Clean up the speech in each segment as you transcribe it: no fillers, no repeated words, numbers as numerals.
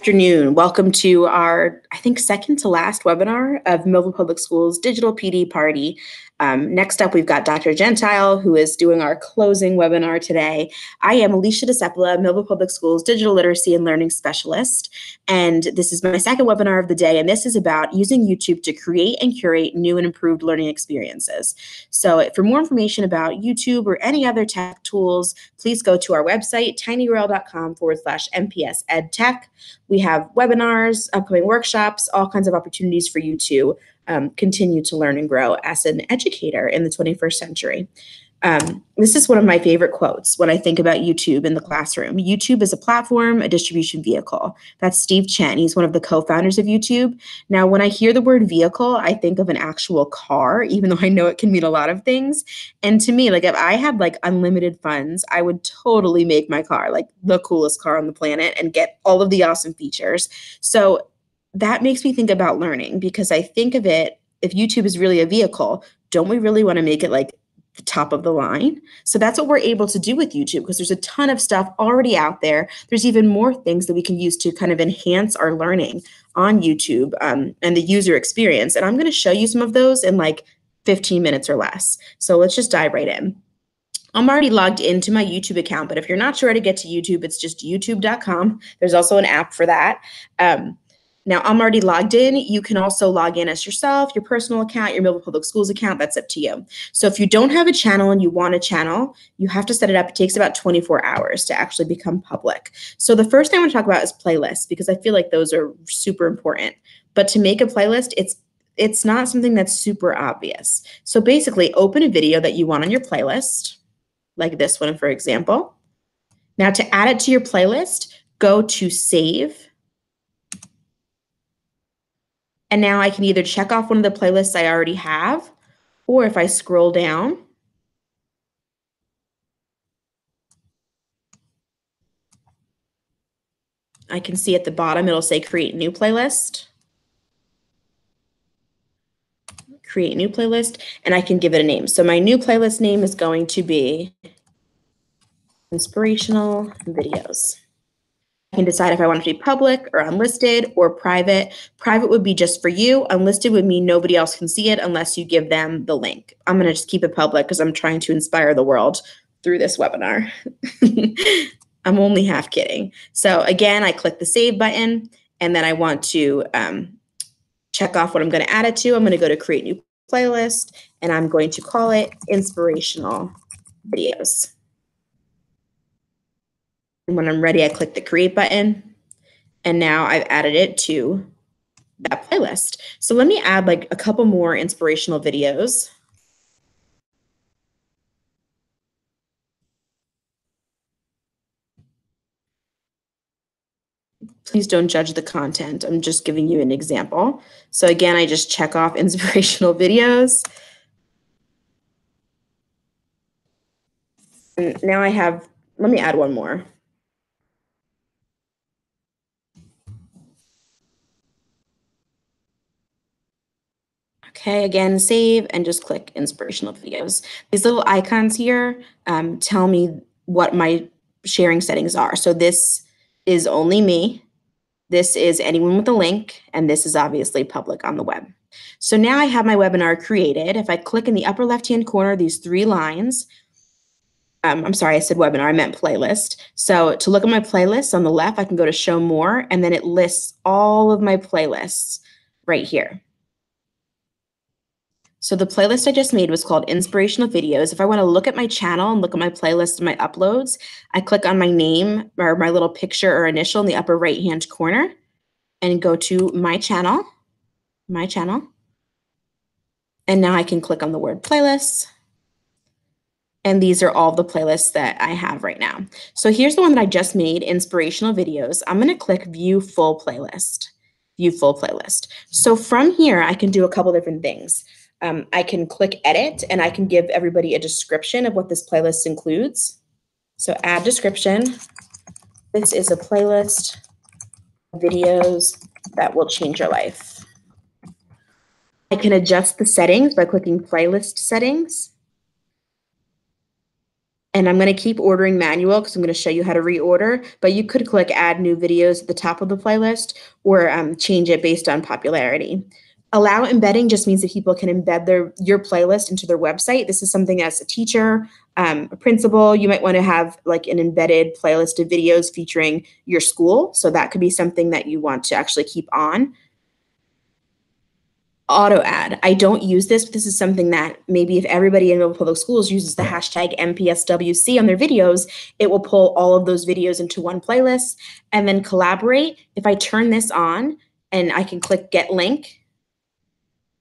Afternoon. Welcome to our, I think, second to last webinar of Millville Public Schools Digital PD Party. Next up, we've got Dr. Gentile, who is doing our closing webinar today. I am Alicia Discepola, Millville Public Schools Digital Literacy and Learning Specialist, and this is my second webinar of the day, and this is about using YouTube to create and curate new and improved learning experiences. So for more information about YouTube or any other tech tools, please go to our website, tinyurl.com/MPS-EdTech. We have webinars, upcoming workshops, all kinds of opportunities for you to continue to learn and grow as an educator in the 21st century. This is one of my favorite quotes when I think about YouTube in the classroom. YouTube is a platform, a distribution vehicle. That's Steve Chen. He's one of the co-founders of YouTube. Now, when I hear the word vehicle, I think of an actual car, even though I know it can mean a lot of things. And to me, like if I had like unlimited funds, I would totally make my car like the coolest car on the planet and get all of the awesome features. So that makes me think about learning, because I think of it, if YouTube is really a vehicle, don't we really want to make it like the top of the line? So that's what we're able to do with YouTube, because there's a ton of stuff already out there. There's even more things that we can use to kind of enhance our learning on YouTube and the user experience. And I'm going to show you some of those in like 15 minutes or less. So let's just dive right in. I'm already logged into my YouTube account, but if you're not sure how to get to YouTube, it's just youtube.com. There's also an app for that. Now, I'm already logged in. You can also log in as yourself, your personal account, your Millville Public Schools account. That's up to you. So if you don't have a channel and you want a channel, you have to set it up. It takes about 24 hours to actually become public. So the first thing I want to talk about is playlists, because I feel like those are super important. But to make a playlist, it's not something that's super obvious. So basically, open a video that you want on your playlist, like this one, for example. Now, to add it to your playlist, go to Save. And now I can either check off one of the playlists I already have, or if I scroll down, I can see at the bottom, it'll say create new playlist. Create new playlist, and I can give it a name. So my new playlist name is going to be Inspirational Videos. I can decide if I want it to be public or unlisted or private. Private would be just for you. Unlisted would mean nobody else can see it unless you give them the link. I'm going to just keep it public because I'm trying to inspire the world through this webinar. I'm only half kidding. So again, I click the save button, and then I want to check off what I'm going to add it to. I'm going to go to create new playlist, and I'm going to call it Inspirational Videos. And when I'm ready, I click the create button, and now I've added it to that playlist. So let me add like a couple more inspirational videos. Please don't judge the content. I'm just giving you an example. So again, I just check off inspirational videos. And now I have, let me add one more. Okay, again, save and just click inspirational videos. These little icons here tell me what my sharing settings are. So this is only me. This is anyone with a link, and this is obviously public on the web. So now I have my webinar created. If I click in the upper left-hand corner, these three lines, I'm sorry, I said webinar, I meant playlist. So to look at my playlist on the left, I can go to show more, and then it lists all of my playlists right here. So the playlist I just made was called Inspirational Videos. If I want to look at my channel and look at my playlist and my uploads, I click on my name or my little picture or initial in the upper right-hand corner and go to my channel. And now I can click on the word playlists. And these are all the playlists that I have right now. So here's the one that I just made, Inspirational Videos. I'm going to click View Full Playlist. View Full Playlist. So from here, I can do a couple different things. I can click edit, and I can give everybody a description of what this playlist includes. So add description. This is a playlist of videos that will change your life. I can adjust the settings by clicking playlist settings. And I'm going to keep ordering manual because I'm going to show you how to reorder, but you could click add new videos at the top of the playlist or change it based on popularity. Allow embedding just means that people can embed your playlist into their website. This is something as a teacher, a principal, you might want to have like an embedded playlist of videos featuring your school. So that could be something that you want to actually keep on. Auto ad. I don't use this, but this is something that maybe if everybody in Millville Public Schools uses the hashtag MPSWC on their videos, it will pull all of those videos into one playlist. And then collaborate. If I turn this on and I can click get link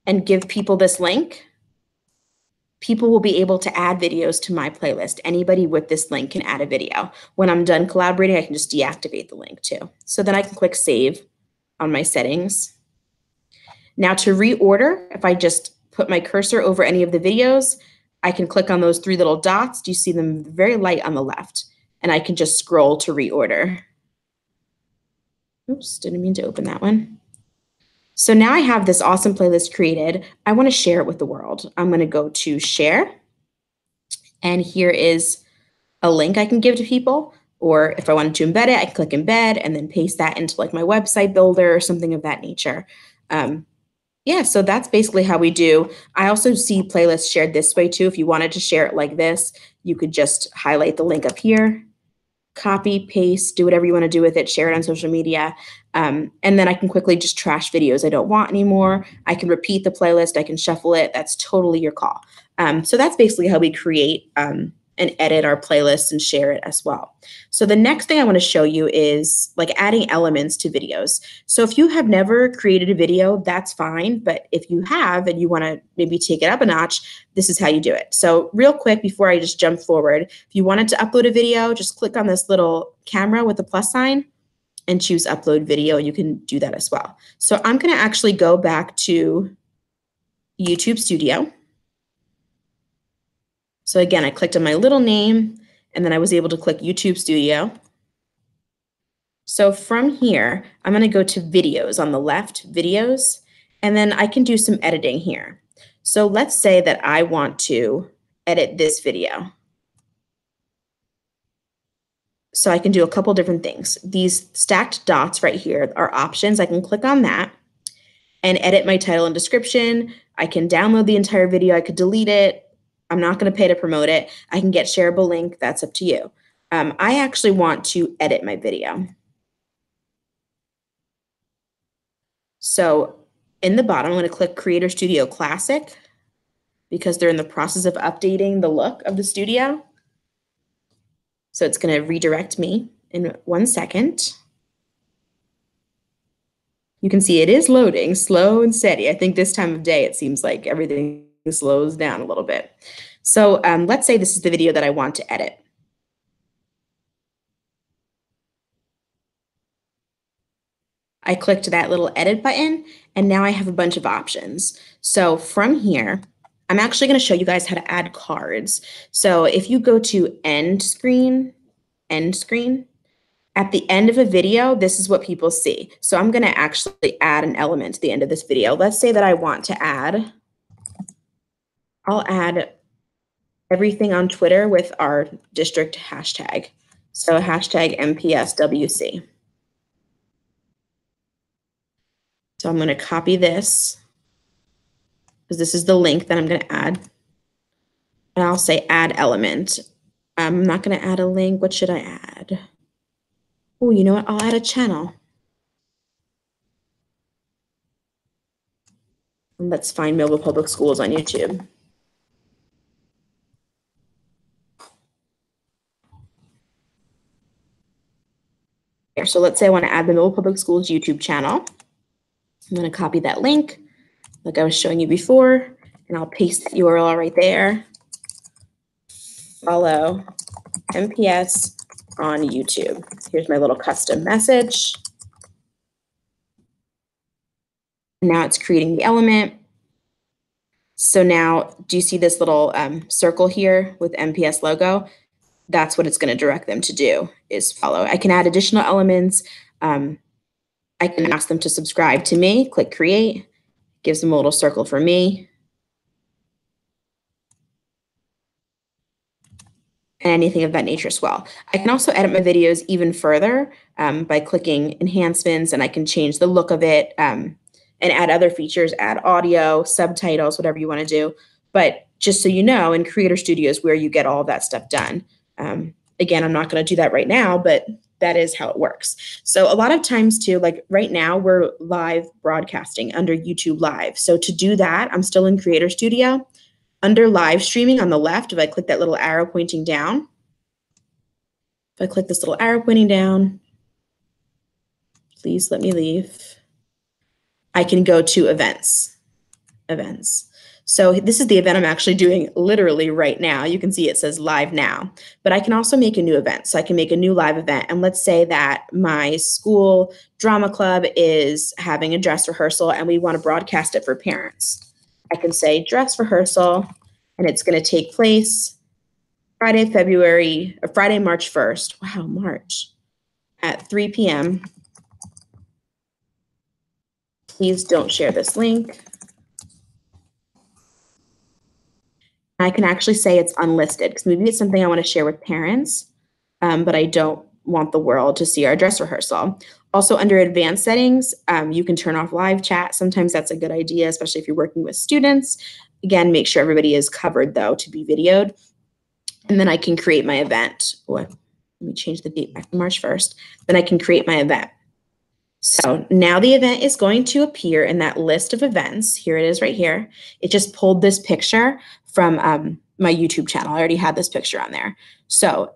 and give people this link, people will be able to add videos to my playlist. Anybody with this link can add a video. When I'm done collaborating, I can just deactivate the link too. So then I can click save on my settings. Now to reorder, if I just put my cursor over any of the videos, I can click on those three little dots. Do you see them very light on the left? And I can just scroll to reorder. Oops, didn't mean to open that one. So now I have this awesome playlist created. I want to share it with the world. I'm going to go to share. And here is a link I can give to people. Or if I wanted to embed it, I can click embed and then paste that into like my website builder or something of that nature. Yeah, so that's basically how we do. I also see playlists shared this way too. If you wanted to share it like this, you could just highlight the link up here, copy, paste, do whatever you want to do with it, share it on social media. And then I can quickly just trash videos I don't want anymore. I can repeat the playlist, I can shuffle it. That's totally your call. So that's basically how we create and edit our playlists and share it as well. So the next thing I want to show you is like adding elements to videos. So if you have never created a video, that's fine. But if you have and you want to maybe take it up a notch, this is how you do it. So real quick, before I just jump forward, if you wanted to upload a video, just click on this little camera with a plus sign and choose upload video. You can do that as well. So I'm going to actually go back to YouTube Studio. So again, I clicked on my little name and then I was able to click YouTube Studio. So from here, I'm going to go to videos on the left, videos, and then I can do some editing here. So let's say that I want to edit this video. So I can do a couple different things. These stacked dots right here are options. I can click on that and edit my title and description. I can download the entire video. I could delete it. I'm not going to pay to promote it. I can get shareable link. That's up to you. I actually want to edit my video. So in the bottom, I'm going to click Creator Studio Classic because they're in the process of updating the look of the studio. So it's going to redirect me in 1 second. You can see it is loading slow and steady. I think this time of day, it seems like everything slows down a little bit. So let's say this is the video that I want to edit. I clicked that little edit button and now I have a bunch of options. So from here, I'm actually going to show you guys how to add cards. So if you go to end screen, at the end of a video, this is what people see. So I'm going to actually add an element to the end of this video. Let's say that I want to add, I'll add everything on Twitter with our district hashtag. So hashtag MPSWC. So I'm going to copy this because this is the link that I'm going to add. And I'll say add element. I'm not going to add a link. What should I add? Oh, you know what? I'll add a channel. And let's find Millville Public Schools on YouTube. So let's say I want to add the Millville Public Schools YouTube channel. I'm going to copy that link like I was showing you before, and I'll paste the URL right there. Follow MPS on YouTube. Here's my little custom message. Now it's creating the element. So now, do you see this little circle here with MPS logo? That's what it's going to direct them to do, is follow. I can add additional elements. I can ask them to subscribe to me, click create, gives them a little circle for me. and anything of that nature as well. I can also edit my videos even further by clicking enhancements, and I can change the look of it and add other features, add audio, subtitles, whatever you want to do. But just so you know, in Creator Studio is where you get all of that stuff done. Again, I'm not going to do that right now, but that is how it works. So a lot of times too, like right now we're live broadcasting under YouTube Live. So to do that, I'm still in Creator Studio. Under live streaming on the left, if I click that little arrow pointing down, if I click this little arrow pointing down, please let me leave. I can go to events. So this is the event I'm actually doing literally right now. You can see it says live now, but I can also make a new event. So I can make a new live event. And let's say that my school drama club is having a dress rehearsal and we want to broadcast it for parents. I can say dress rehearsal, and it's going to take place Friday, March 1st. Wow, March at 3 p.m. Please don't share this link. I can actually say it's unlisted because maybe it's something I want to share with parents, but I don't want the world to see our dress rehearsal. Also under advanced settings, you can turn off live chat. Sometimes that's a good idea, especially if you're working with students. Again, make sure everybody is covered though to be videoed. And then I can create my event. Let me change the date back to March 1st. Then I can create my event. So now the event is going to appear in that list of events. Here it is right here. It just pulled this picture from my YouTube channel. I already had this picture on there. So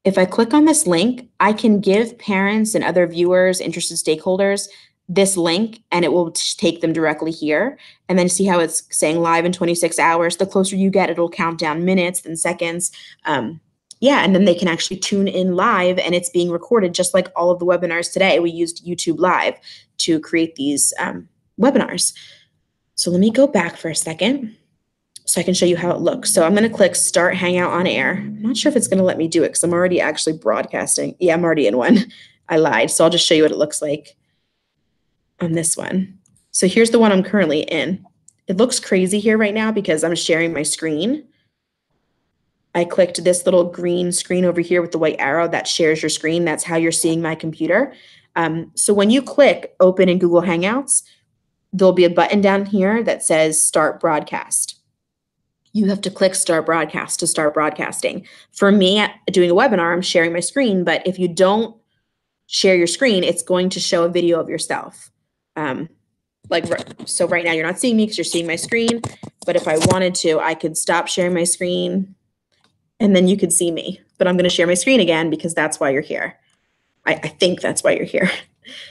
if I click on this link, I can give parents and other viewers, interested stakeholders, this link, and it will take them directly here. And then see how it's saying live in 26 hours. The closer you get, it'll count down minutes, then seconds. Yeah, and then they can actually tune in live, and it's being recorded just like all of the webinars today. We used YouTube Live to create these webinars. So let me go back for a second so I can show you how it looks. So I'm going to click Start Hangout on Air. I'm not sure if it's going to let me do it because I'm already actually broadcasting. Yeah, I'm already in one. I lied. So I'll just show you what it looks like on this one. So here's the one I'm currently in. It looks crazy here right now because I'm sharing my screen. I clicked this little green screen over here with the white arrow that shares your screen. That's how you're seeing my computer. So when you click Open in Google Hangouts, there'll be a button down here that says Start Broadcast. You have to click Start Broadcast to start broadcasting. For me, doing a webinar, I'm sharing my screen, but if you don't share your screen, it's going to show a video of yourself. So right now you're not seeing me because you're seeing my screen, but if I wanted to, I could stop sharing my screen and then you could see me, but I'm going to share my screen again because that's why you're here. I think that's why you're here.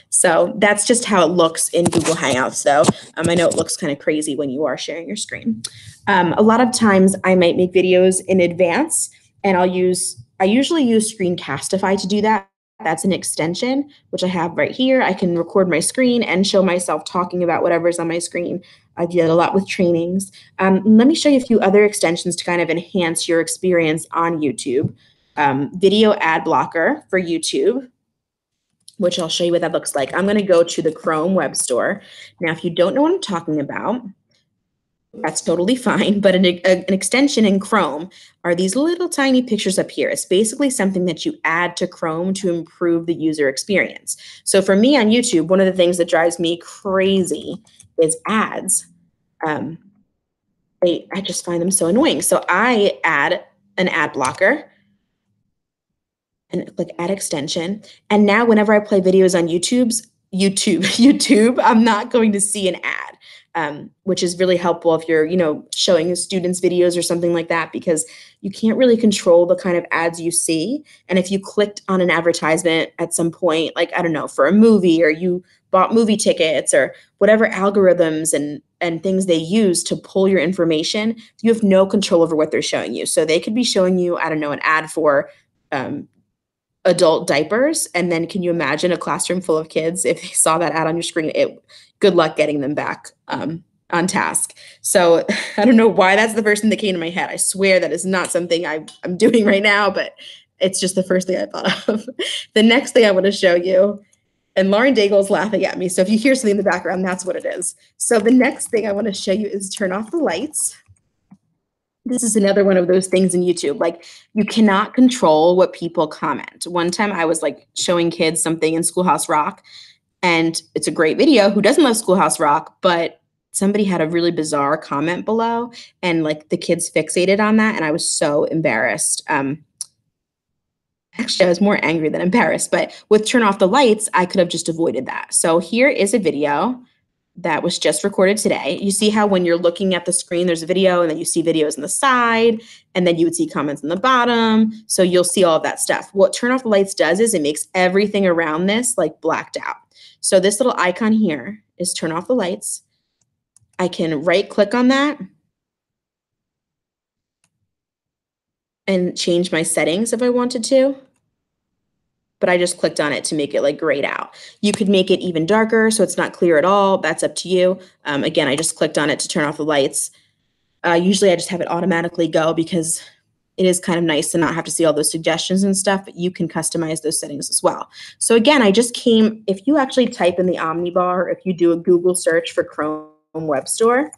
So that's just how it looks in Google Hangouts though. I know it looks kind of crazy when you are sharing your screen. A lot of times I might make videos in advance and I usually use Screencastify to do that. That's an extension, which I have right here. I can record my screen and show myself talking about whatever's on my screen. I do that a lot with trainings. Let me show you a few other extensions to kind of enhance your experience on YouTube. Video ad blocker for YouTube, which I'll show you what that looks like. I'm going to go to the Chrome web store. Now, if you don't know what I'm talking about, that's totally fine, but an extension in Chrome are these little tiny pictures up here. It's basically something that you add to Chrome to improve the user experience. So for me on YouTube, one of the things that drives me crazy is ads. I just find them so annoying. So I add an ad blocker and click add extension. And now whenever I play videos on YouTube, I'm not going to see an ad, which is really helpful if you're, showing students videos or something like that, because you can't really control the kind of ads you see. And if you clicked on an advertisement at some point, like, I don't know, for a movie, or you bought movie tickets or whatever algorithms and things they use to pull your information, you have no control over what they're showing you. So they could be showing you, I don't know, an ad for adult diapers. And then can you imagine a classroom full of kids if they saw that ad on your screen? Good luck getting them back on task. So I don't know why that's the first thing that came to my head. I swear that is not something I'm doing right now, but it's just the first thing I thought of. The next thing I want to show you, and Lauren Daigle's laughing at me, so if you hear something in the background, that's what it is. So the next thing I want to show you is turn off the lights. This is another one of those things in YouTube. Like, you cannot control what people comment. One time I was like showing kids something in Schoolhouse Rock, and it's a great video. Who doesn't love Schoolhouse Rock? But somebody had a really bizarre comment below, and like the kids fixated on that, and I was so embarrassed. Actually, I was more angry than embarrassed, but with Turn Off the Lights, I could have just avoided that. So here is a video that was just recorded today. You see how when you're looking at the screen, there's a video, and then you see videos on the side, and then you would see comments on the bottom. So you'll see all of that stuff. What Turn Off the Lights does is it makes everything around this like blacked out. So this little icon here is Turn Off the Lights. I can right click on that and change my settings if I wanted to. But I just clicked on it to make it like grayed out. You could make it even darker so it's not clear at all. That's up to you. Again, I just clicked on it to turn off the lights. Usually I just have it automatically go because it is kind of nice to not have to see all those suggestions and stuff, but you can customize those settings as well. So again, I just came, if you actually type in the Omnibar, if you do a Google search for Chrome Web Store,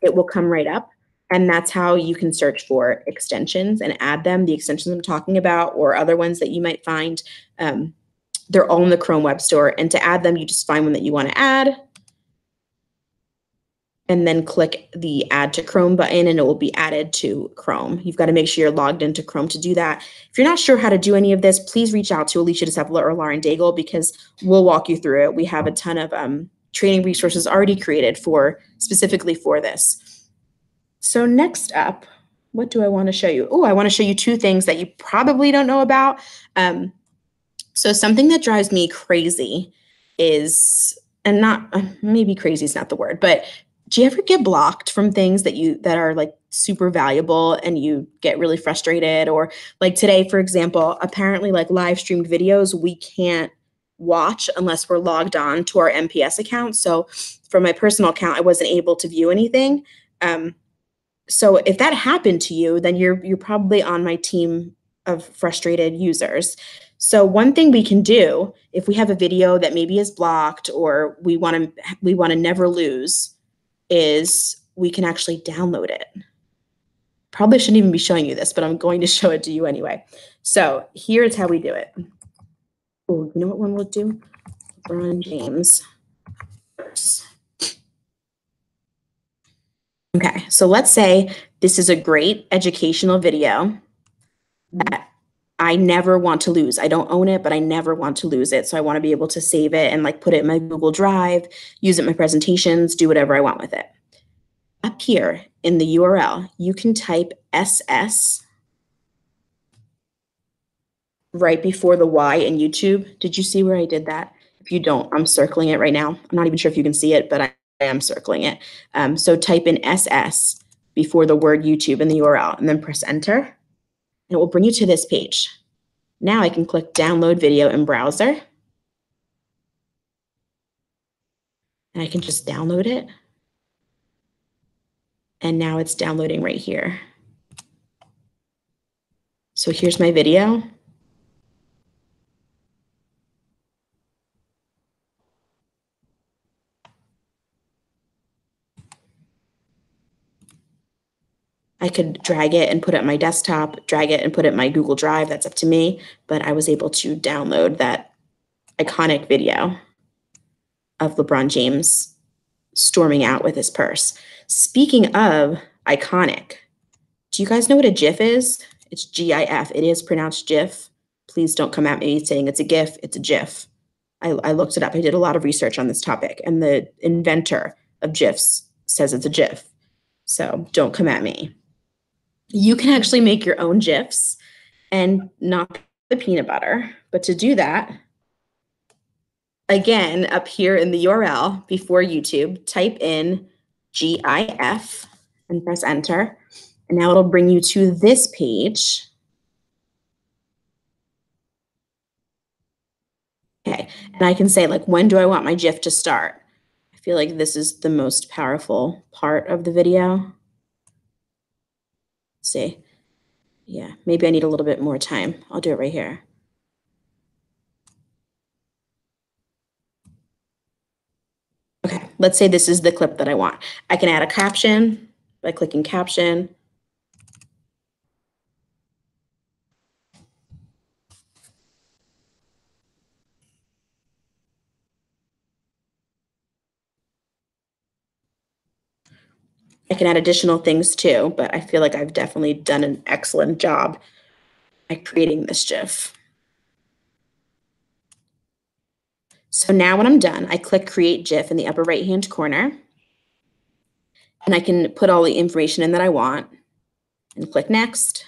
it will come right up. And that's how you can search for extensions and add them, the extensions I'm talking about, or other ones that you might find. They're all in the Chrome Web Store. And to add them, you just find one that you want to add. And then click the Add to Chrome button, and it will be added to Chrome. You've got to make sure you're logged into Chrome to do that. If you're not sure how to do any of this, please reach out to Alicia, Discepola, or Lauren Daigle, because we'll walk you through it. We have a ton of training resources already created specifically for this. So next up, what do I want to show you? Oh, I want to show you two things that you probably don't know about. So something that drives me crazy is, and not, maybe crazy is not the word, but do you ever get blocked from things that are like super valuable and you get really frustrated? Or like today, for example, apparently like live streamed videos, we can't watch unless we're logged on to our MPS account. So from my personal account, I wasn't able to view anything. So if that happened to you, then you're probably on my team of frustrated users. So one thing we can do, if we have a video that maybe is blocked or we want to never lose, is we can actually download it. Probably shouldn't even be showing you this, but I'm going to show it to you anyway. So here's how we do it. Oh, you know what one we'll do? LeBron James. Okay, so let's say this is a great educational video that I never want to lose. I don't own it, but I never want to lose it. So I want to be able to save it and like put it in my Google Drive, use it in my presentations, do whatever I want with it. Up here in the URL, you can type SS right before the Y in YouTube. Did you see where I did that? If you don't, I'm circling it right now. I'm not even sure if you can see it, but I am circling it. So type in SS before the word YouTube in the URL and then press enter. And it will bring you to this page. Now I can click download video in browser. And I can just download it. And now it's downloading right here. So here's my video. I could drag it and put it on my desktop, drag it and put it in my Google Drive. That's up to me. But I was able to download that iconic video of LeBron James storming out with his purse. Speaking of iconic, do you guys know what a GIF is? It's GIF. It is pronounced GIF. Please don't come at me saying it's a GIF. It's a GIF. I looked it up. I did a lot of research on this topic, and the inventor of GIFs says it's a GIF. So don't come at me. You can actually make your own GIFs and not the peanut butter. But to do that, again, up here in the URL before YouTube, type in GIF and press enter. And now it'll bring you to this page. Okay, and I can say like, when do I want my GIF to start? I feel like this is the most powerful part of the video. Let's see. Yeah, maybe I need a little bit more time. I'll do it right here. Okay, let's say this is the clip that I want. I can add a caption by clicking caption. I can add additional things too, but I feel like I've definitely done an excellent job at creating this GIF. So now when I'm done, I click Create GIF in the upper right-hand corner, and I can put all the information in that I want and click Next.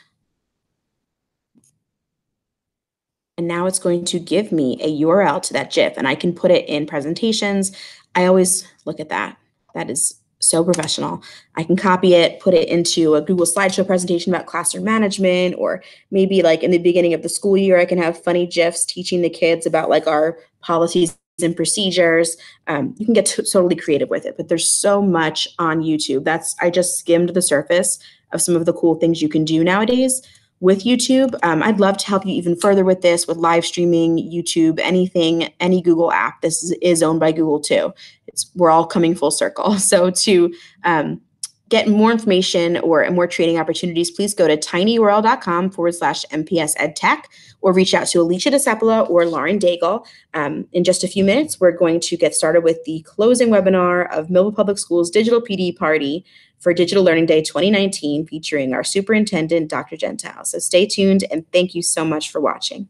And now it's going to give me a URL to that GIF, and I can put it in presentations. I always look at that. That is so professional. I can copy it, put it into a Google slideshow presentation about classroom management, or maybe like in the beginning of the school year, I can have funny GIFs teaching the kids about like our policies and procedures. You can get totally creative with it, but there's so much on YouTube. I just skimmed the surface of some of the cool things you can do nowadays with YouTube. I'd love to help you even further with this, with live streaming, YouTube, anything, any Google app. This is owned by Google too. We're all coming full circle. So to get more information or more training opportunities, please go to tinyurl.com/MPS EdTech or reach out to Alicia Discepola or Lauren Daigle. In just a few minutes, we're going to get started with the closing webinar of Millville Public Schools Digital PD Party for Digital Learning Day 2019, featuring our superintendent, Dr. Gentile. So stay tuned, and thank you so much for watching.